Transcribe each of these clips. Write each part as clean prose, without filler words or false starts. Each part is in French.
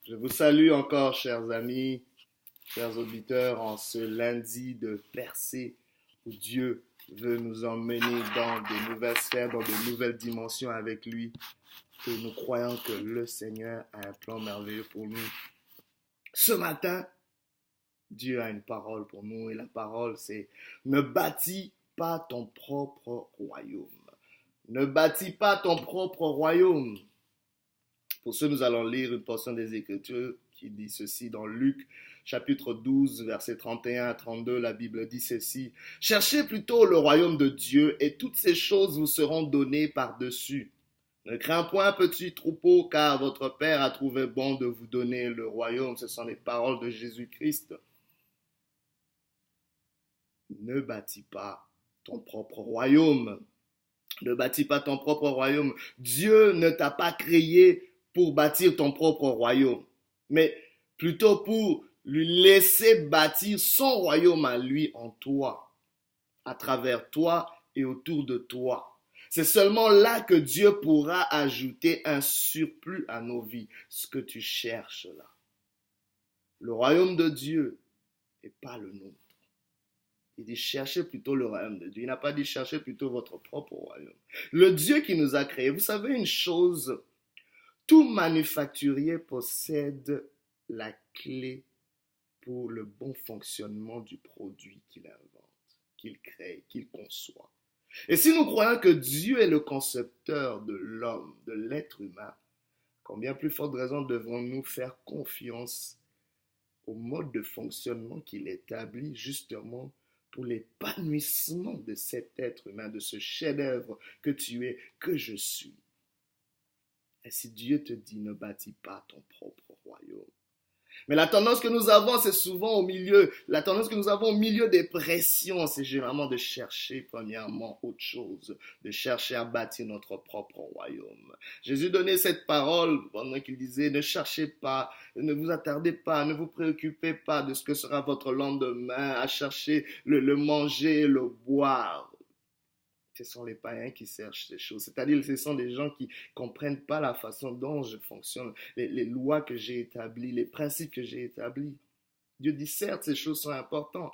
Je vous salue encore, chers amis, chers auditeurs, en ce lundi de percée où Dieu veut nous emmener dans de nouvelles sphères, dans de nouvelles dimensions avec lui. Et nous croyons que le Seigneur a un plan merveilleux pour nous. Ce matin, Dieu a une parole pour nous et la parole c'est « Ne bâtis pas ton propre royaume ». Ne bâtis pas ton propre royaume. Pour ce, nous allons lire une portion des Écritures qui dit ceci dans Luc, chapitre 12, versets 31 à 32. La Bible dit ceci. « Cherchez plutôt le royaume de Dieu et toutes ces choses vous seront données par-dessus. Ne crains point, petit troupeau, car votre Père a trouvé bon de vous donner le royaume. » Ce sont les paroles de Jésus-Christ. Ne bâtis pas ton propre royaume. Ne bâtis pas ton propre royaume. Dieu ne t'a pas créé pour bâtir ton propre royaume, mais plutôt pour lui laisser bâtir son royaume à lui en toi, à travers toi et autour de toi. C'est seulement là que Dieu pourra ajouter un surplus à nos vies, ce que tu cherches là. Le royaume de Dieu n'est pas le nôtre. Il dit cherchez plutôt le royaume de Dieu. Il n'a pas dit cherchez plutôt votre propre royaume. Le Dieu qui nous a créés, vous savez une chose, tout manufacturier possède la clé pour le bon fonctionnement du produit qu'il invente, qu'il crée, qu'il conçoit. Et si nous croyons que Dieu est le concepteur de l'homme, de l'être humain, combien plus forte raison devons-nous faire confiance au mode de fonctionnement qu'il établit justement pour l'épanouissement de cet être humain, de ce chef-d'œuvre que tu es, que je suis. Et si Dieu te dit ne bâtis pas ton propre royaume. Mais la tendance que nous avons, c'est souvent au milieu, la tendance que nous avons au milieu des pressions, c'est généralement de chercher premièrement autre chose, de chercher à bâtir notre propre royaume. Jésus donnait cette parole pendant qu'il disait ne cherchez pas, ne vous attardez pas, ne vous préoccupez pas de ce que sera votre lendemain, à chercher le manger, le boire. Ce sont les païens qui cherchent ces choses. C'est-à-dire, ce sont des gens qui ne comprennent pas la façon dont je fonctionne, les lois que j'ai établies, les principes que j'ai établis. Dieu dit, certes, ces choses sont importantes.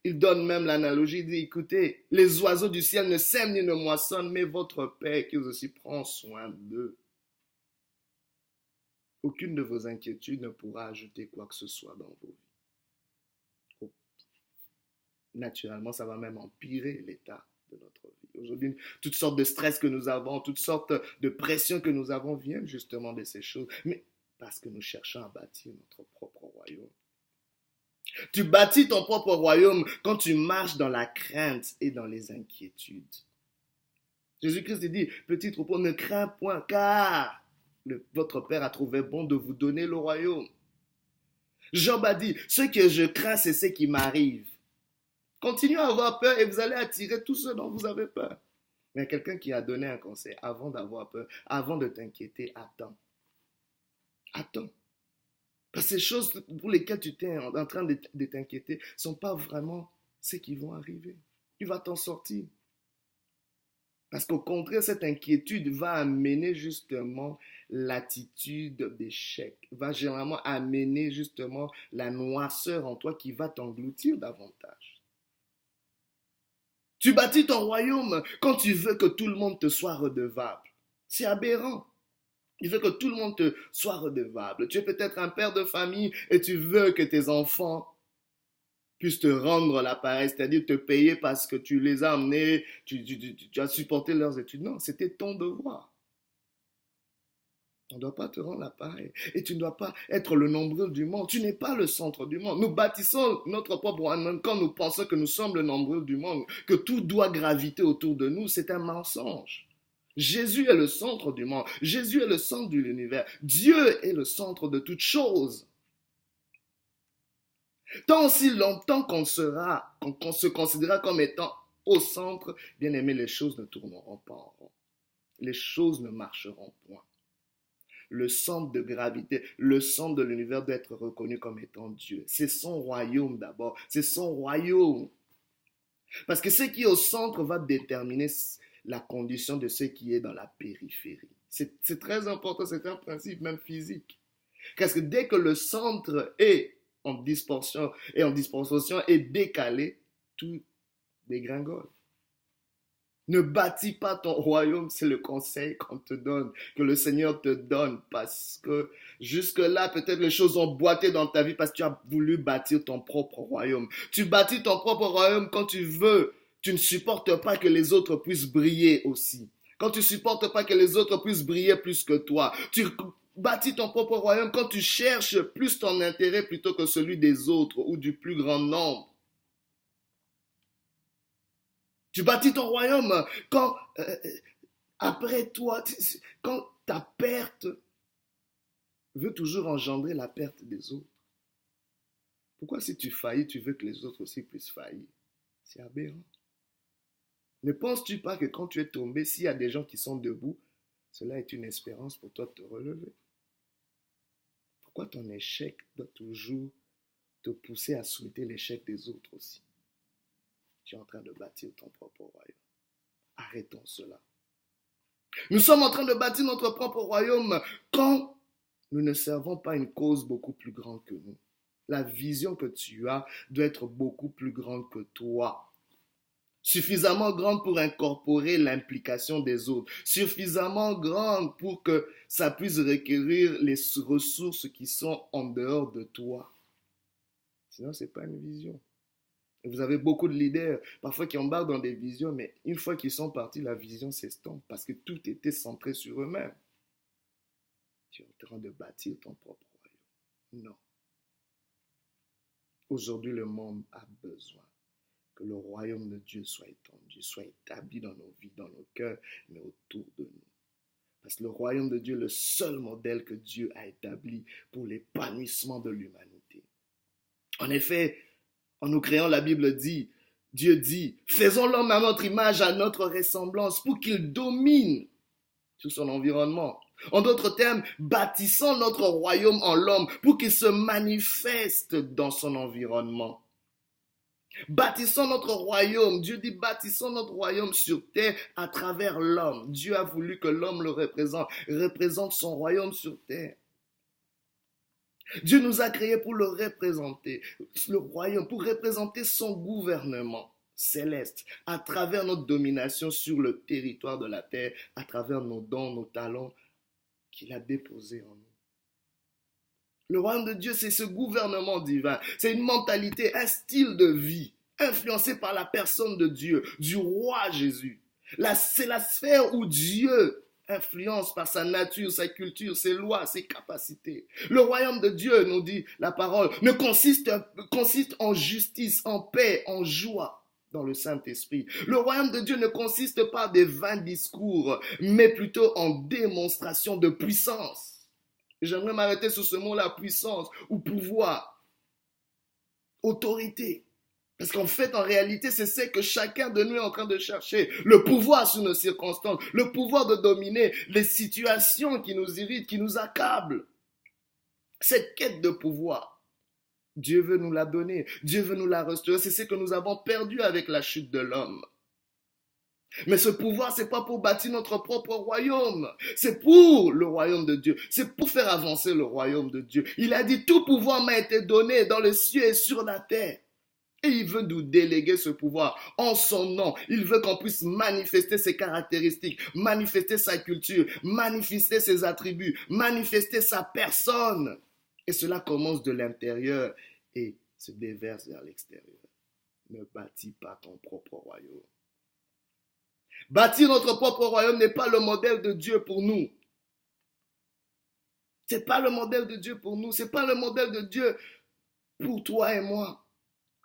Il donne même l'analogie, il dit, écoutez, les oiseaux du ciel ne sèment ni ne moissonnent, mais votre Père qui aussi prend soin d'eux. Aucune de vos inquiétudes ne pourra ajouter quoi que ce soit dans vos vies. Naturellement, ça va même empirer l'état de notre vie. Aujourd'hui, toutes sortes de stress que nous avons, toutes sortes de pressions que nous avons viennent justement de ces choses. Mais parce que nous cherchons à bâtir notre propre royaume. Tu bâtis ton propre royaume quand tu marches dans la crainte et dans les inquiétudes. Jésus-Christ dit, petit troupeau, ne crains point, car votre Père a trouvé bon de vous donner le royaume. Job a dit, ce que je crains, c'est ce qui m'arrive. Continuez à avoir peur et vous allez attirer tout ce dont vous avez peur. Mais quelqu'un qui a donné un conseil, avant d'avoir peur, avant de t'inquiéter, attends. Attends. Parce que ces choses pour lesquelles tu es en train de t'inquiéter ne sont pas vraiment ce qui vont arriver. Tu vas t'en sortir. Parce qu'au contraire, cette inquiétude va amener justement l'attitude d'échec, va généralement amener justement la noirceur en toi qui va t'engloutir davantage. Tu bâtis ton royaume quand tu veux que tout le monde te soit redevable. C'est aberrant. Tu veux que tout le monde te soit redevable. Tu es peut-être un père de famille et tu veux que tes enfants puissent te rendre l'appareil, c'est-à-dire te payer parce que tu les as amenés, tu as supporté leurs études. Non, c'était ton devoir. On ne doit pas te rendre l'appareil. Et tu ne dois pas être le nombril du monde. Tu n'es pas le centre du monde. Nous bâtissons notre propre royaume quand nous pensons que nous sommes le nombril du monde, que tout doit graviter autour de nous. C'est un mensonge. Jésus est le centre du monde. Jésus est le centre de l'univers. Dieu est le centre de toutes choses. Tant aussi longtemps qu'on se considérera comme étant au centre, bien aimé, les choses ne tourneront pas en rond. Les choses ne marcheront point. Le centre de gravité, le centre de l'univers doit être reconnu comme étant Dieu. C'est son royaume d'abord, c'est son royaume. Parce que ce qui est au centre va déterminer la condition de ce qui est dans la périphérie. C'est très important, c'est un principe même physique. Parce que dès que le centre est en dispersion est décalé, tout dégringole. Ne bâtis pas ton royaume, c'est le conseil qu'on te donne, que le Seigneur te donne, parce que jusque-là, peut-être les choses ont boité dans ta vie parce que tu as voulu bâtir ton propre royaume. Tu bâtis ton propre royaume quand tu veux, tu ne supportes pas que les autres puissent briller aussi. Quand tu ne supportes pas que les autres puissent briller plus que toi. Tu bâtis ton propre royaume quand tu cherches plus ton intérêt plutôt que celui des autres ou du plus grand nombre. Tu bâtis ton royaume quand, après toi, quand ta perte veut toujours engendrer la perte des autres. Pourquoi si tu faillis, tu veux que les autres aussi puissent faillir? C'est aberrant. Ne penses-tu pas que quand tu es tombé, s'il y a des gens qui sont debout, cela est une espérance pour toi de te relever? Pourquoi ton échec doit toujours te pousser à souhaiter l'échec des autres aussi? Tu es en train de bâtir ton propre royaume. Arrêtons cela. Nous sommes en train de bâtir notre propre royaume quand nous ne servons pas une cause beaucoup plus grande que nous. La vision que tu as doit être beaucoup plus grande que toi. Suffisamment grande pour incorporer l'implication des autres. Suffisamment grande pour que ça puisse requérir les ressources qui sont en dehors de toi. Sinon, ce n'est pas une vision. Vous avez beaucoup de leaders, parfois qui embarquent dans des visions, mais une fois qu'ils sont partis, la vision s'estompe parce que tout était centré sur eux-mêmes. Tu es en train de bâtir ton propre royaume. Non. Aujourd'hui, le monde a besoin que le royaume de Dieu soit étendu, soit établi dans nos vies, dans nos cœurs, mais autour de nous. Parce que le royaume de Dieu est le seul modèle que Dieu a établi pour l'épanouissement de l'humanité. En effet, en nous créant, la Bible dit, Dieu dit, faisons l'homme à notre image, à notre ressemblance, pour qu'il domine sur son environnement. En d'autres termes, bâtissons notre royaume en l'homme pour qu'il se manifeste dans son environnement. Bâtissons notre royaume. Dieu dit bâtissons notre royaume sur terre à travers l'homme. Dieu a voulu que l'homme le représente son royaume sur terre. Dieu nous a créés pour le représenter, le royaume, pour représenter son gouvernement céleste à travers notre domination sur le territoire de la terre, à travers nos dons, nos talents qu'il a déposés en nous. Le royaume de Dieu, c'est ce gouvernement divin, c'est une mentalité, un style de vie influencé par la personne de Dieu, du roi Jésus. C'est la sphère où Dieu influence par sa nature, sa culture, ses lois, ses capacités. Le royaume de Dieu, nous dit la parole, consiste en justice, en paix, en joie dans le Saint-Esprit. Le royaume de Dieu ne consiste pas des vains discours, mais plutôt en démonstration de puissance. J'aimerais m'arrêter sur ce mot-là, puissance ou pouvoir, autorité. Parce qu'en fait, en réalité, c'est ce que chacun de nous est en train de chercher. Le pouvoir sur nos circonstances, le pouvoir de dominer les situations qui nous irritent, qui nous accablent. Cette quête de pouvoir, Dieu veut nous la donner, Dieu veut nous la restaurer. C'est ce que nous avons perdu avec la chute de l'homme. Mais ce pouvoir, c'est pas pour bâtir notre propre royaume. C'est pour le royaume de Dieu. C'est pour faire avancer le royaume de Dieu. Il a dit, tout pouvoir m'a été donné dans les cieux et sur la terre. Et il veut nous déléguer ce pouvoir en son nom. Il veut qu'on puisse manifester ses caractéristiques, manifester sa culture, manifester ses attributs, manifester sa personne. Et cela commence de l'intérieur et se déverse vers l'extérieur. Ne bâtis pas ton propre royaume. Bâtir notre propre royaume n'est pas le modèle de Dieu pour nous. Ce n'est pas le modèle de Dieu pour nous. Ce n'est pas le modèle de Dieu pour toi et moi.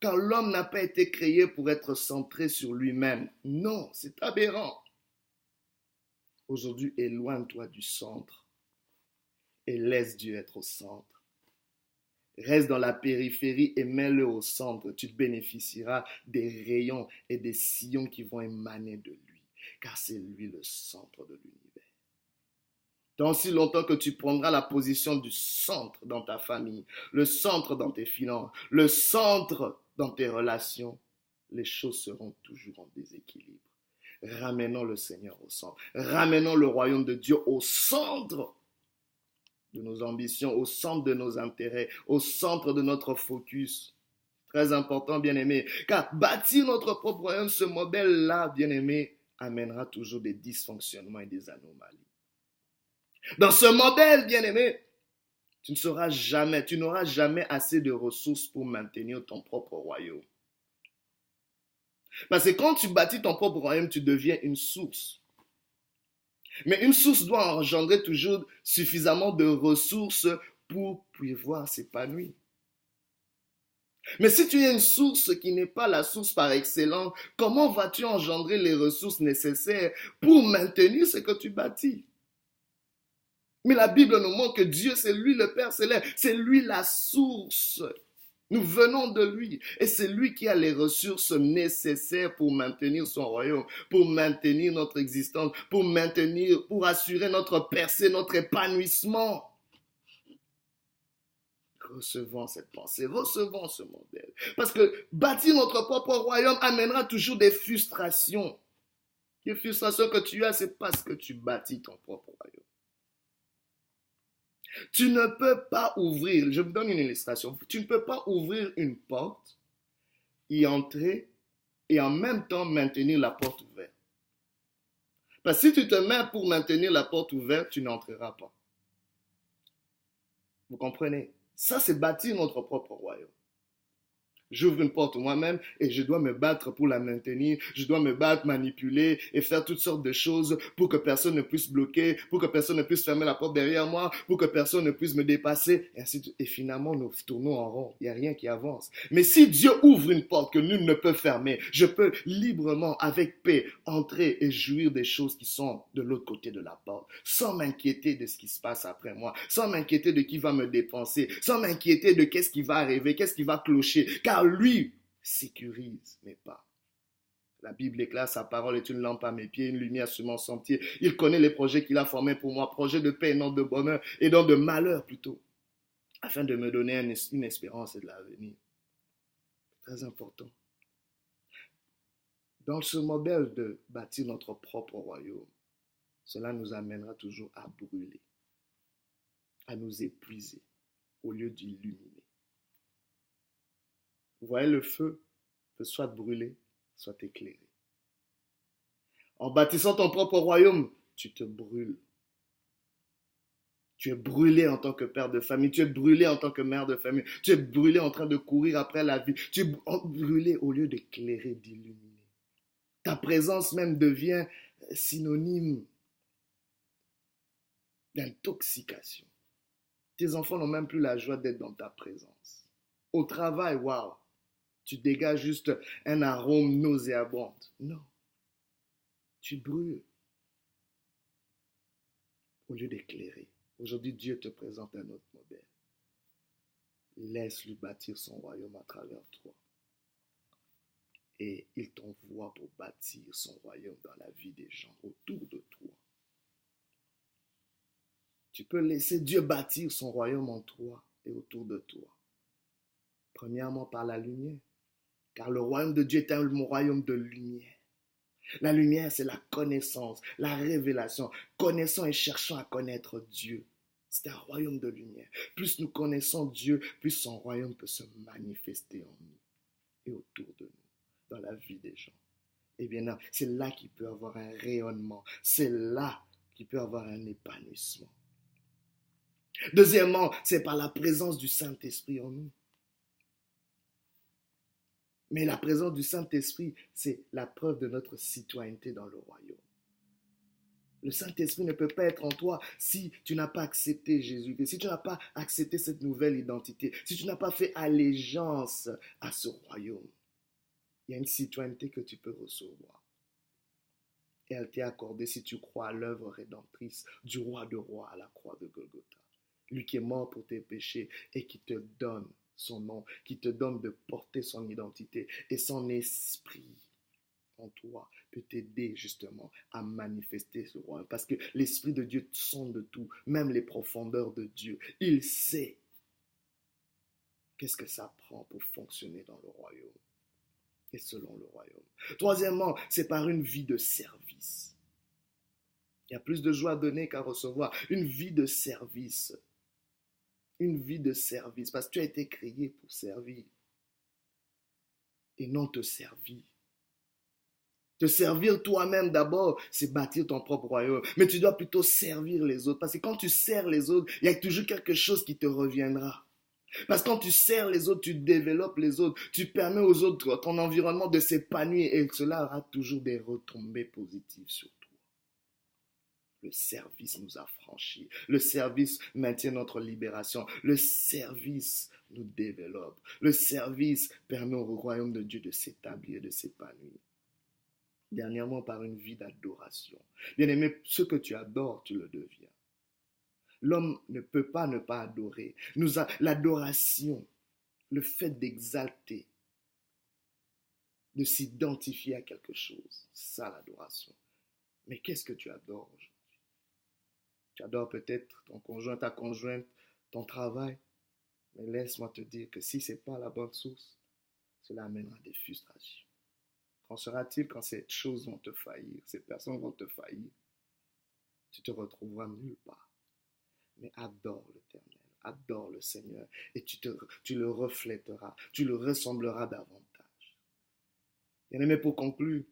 Car l'homme n'a pas été créé pour être centré sur lui-même. Non, c'est aberrant. Aujourd'hui, éloigne-toi du centre et laisse Dieu être au centre. Reste dans la périphérie et mets-le au centre. Tu bénéficieras des rayons et des sillons qui vont émaner de lui. Car c'est lui le centre de l'univers. Tant si longtemps que tu prendras la position du centre dans ta famille, le centre dans tes finances, le centre dans tes relations, les choses seront toujours en déséquilibre. Ramenons le Seigneur au centre. Ramenons le royaume de Dieu au centre de nos ambitions, au centre de nos intérêts, au centre de notre focus. Très important, bien-aimé. Car bâtir notre propre royaume, ce modèle-là, bien-aimé, amènera toujours des dysfonctionnements et des anomalies. Dans ce modèle, bien-aimé, tu n'auras jamais assez de ressources pour maintenir ton propre royaume. Parce que quand tu bâtis ton propre royaume, tu deviens une source. Mais une source doit engendrer toujours suffisamment de ressources pour pouvoir s'épanouir. Mais si tu es une source qui n'est pas la source par excellence, comment vas-tu engendrer les ressources nécessaires pour maintenir ce que tu bâtis? Mais la Bible nous montre que Dieu, c'est lui le Père céleste, c'est lui la source. Nous venons de lui et c'est lui qui a les ressources nécessaires pour maintenir son royaume, pour maintenir notre existence, pour assurer notre percée, notre épanouissement. Recevons cette pensée, recevons ce modèle. Parce que bâtir notre propre royaume amènera toujours des frustrations. Les frustrations que tu as, c'est parce que tu bâtis ton propre royaume. Tu ne peux pas ouvrir, je vous donne une illustration, tu ne peux pas ouvrir une porte, y entrer et en même temps maintenir la porte ouverte. Parce que si tu te mets pour maintenir la porte ouverte, tu n'entreras pas. Vous comprenez? Ça, c'est bâtir notre propre royaume. J'ouvre une porte moi-même et je dois me battre pour la maintenir. Je dois me battre, manipuler et faire toutes sortes de choses pour que personne ne puisse bloquer, pour que personne ne puisse fermer la porte derrière moi, pour que personne ne puisse me dépasser. Et finalement, nous tournons en rond. Il n'y a rien qui avance. Mais si Dieu ouvre une porte que nul ne peut fermer, je peux librement, avec paix, entrer et jouir des choses qui sont de l'autre côté de la porte, sans m'inquiéter de ce qui se passe après moi, sans m'inquiéter de qui va me dépenser, sans m'inquiéter de qu'est-ce qui va arriver, qu'est-ce qui va clocher. Car lui sécurise mes pas. La Bible déclare, sa parole est une lampe à mes pieds, une lumière sur mon sentier. Il connaît les projets qu'il a formés pour moi, projets de paix et non de bonheur, et non de malheur plutôt, afin de me donner une espérance et de l'avenir. Très important. Dans ce modèle de bâtir notre propre royaume, cela nous amènera toujours à brûler, à nous épuiser, au lieu d'illuminer. Vous voyez, le feu peut soit brûler, soit éclairer. En bâtissant ton propre royaume, tu te brûles. Tu es brûlé en tant que père de famille, tu es brûlé en tant que mère de famille, tu es brûlé en train de courir après la vie, tu es brûlé au lieu d'éclairer, d'illuminer. Ta présence même devient synonyme d'intoxication. Tes enfants n'ont même plus la joie d'être dans ta présence. Au travail, waouh, tu dégages juste un arôme nauséabond. Non, tu brûles au lieu d'éclairer. Aujourd'hui, Dieu te présente un autre modèle. Laisse-lui bâtir son royaume à travers toi. Et il t'envoie pour bâtir son royaume dans la vie des gens autour de toi. Tu peux laisser Dieu bâtir son royaume en toi et autour de toi. Premièrement, par la lumière. Car le royaume de Dieu est un royaume de lumière. La lumière, c'est la connaissance, la révélation. Connaissant et cherchant à connaître Dieu. C'est un royaume de lumière. Plus nous connaissons Dieu, plus son royaume peut se manifester en nous et autour de nous, dans la vie des gens. Et bien là, c'est là qu'il peut avoir un rayonnement. C'est là qu'il peut avoir un épanouissement. Deuxièmement, c'est par la présence du Saint-Esprit en nous. Mais la présence du Saint-Esprit, c'est la preuve de notre citoyenneté dans le royaume. Le Saint-Esprit ne peut pas être en toi si tu n'as pas accepté Jésus, si tu n'as pas accepté cette nouvelle identité, si tu n'as pas fait allégeance à ce royaume. Il y a une citoyenneté que tu peux recevoir. Et elle t'est accordée si tu crois à l'œuvre rédemptrice du roi de rois à la croix de Golgotha. Lui qui est mort pour tes péchés et qui te donne son nom, qui te donne de porter son identité et son esprit en toi peut t'aider justement à manifester ce royaume. Parce que l'Esprit de Dieu sonde tout, même les profondeurs de Dieu. Il sait qu'est-ce que ça prend pour fonctionner dans le royaume et selon le royaume. Troisièmement, c'est par une vie de service. Il y a plus de joie à donner qu'à recevoir. Une vie de service. Une vie de service, parce que tu as été créé pour servir et non te servir. Te servir toi-même d'abord, c'est bâtir ton propre royaume. Mais tu dois plutôt servir les autres. Parce que quand tu sers les autres, il y a toujours quelque chose qui te reviendra. Parce que quand tu sers les autres, tu développes les autres, tu permets aux autres, ton environnement de s'épanouir et cela aura toujours des retombées positives sur toi. Le service nous affranchit. Le service maintient notre libération. Le service nous développe. Le service permet au royaume de Dieu de s'établir, de s'épanouir. Dernièrement, par une vie d'adoration. Bien-aimé, ce que tu adores, tu le deviens. L'homme ne peut pas ne pas adorer. L'adoration, le fait d'exalter, de s'identifier à quelque chose, c'est ça l'adoration. Mais qu'est-ce que tu adores aujourd'hui? Tu adores peut-être ton conjoint, ta conjointe, ton travail. Mais laisse-moi te dire que si ce n'est pas la bonne source, cela amènera des frustrations. Qu'en sera-t-il quand ces choses vont te faillir, ces personnes vont te faillir? Tu te retrouveras nulle part. Mais adore l'Éternel, adore le Seigneur et tu le reflèteras, tu le ressembleras davantage. Bien-aimé, pour conclure,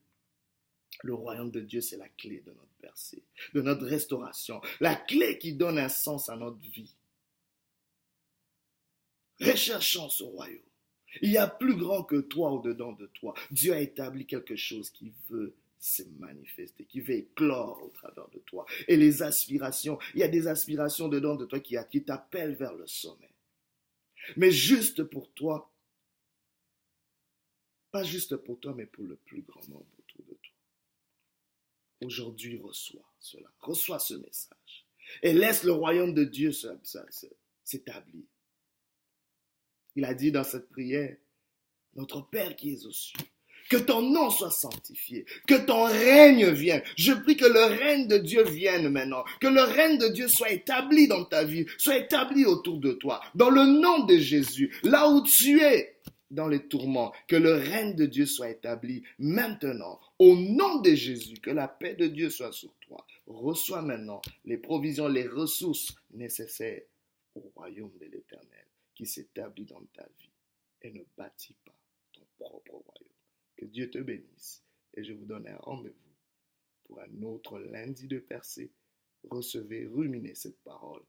le royaume de Dieu, c'est la clé de notre percée, de notre restauration, la clé qui donne un sens à notre vie. Recherchons ce royaume. Il y a plus grand que toi au-dedans de toi. Dieu a établi quelque chose qui veut se manifester, qui veut éclore au travers de toi. Et les aspirations, il y a des aspirations dedans de toi qui t'appellent vers le sommet. Mais juste pour toi, pas juste pour toi, mais pour le plus grand nombre autour de toi. Aujourd'hui, reçois cela, reçois ce message et laisse le royaume de Dieu s'établir. Il a dit dans cette prière, notre Père qui es aux cieux, que ton nom soit sanctifié, que ton règne vienne. Je prie que le règne de Dieu vienne maintenant, que le règne de Dieu soit établi dans ta vie, soit établi autour de toi, dans le nom de Jésus, là où tu es, dans les tourments, que le règne de Dieu soit établi maintenant, au nom de Jésus, que la paix de Dieu soit sur toi. Reçois maintenant les provisions, les ressources nécessaires au royaume de l'Éternel qui s'établit dans ta vie et ne bâtis pas ton propre royaume. Que Dieu te bénisse et je vous donne un rendez-vous pour un autre lundi de percée. Recevez, ruminez cette parole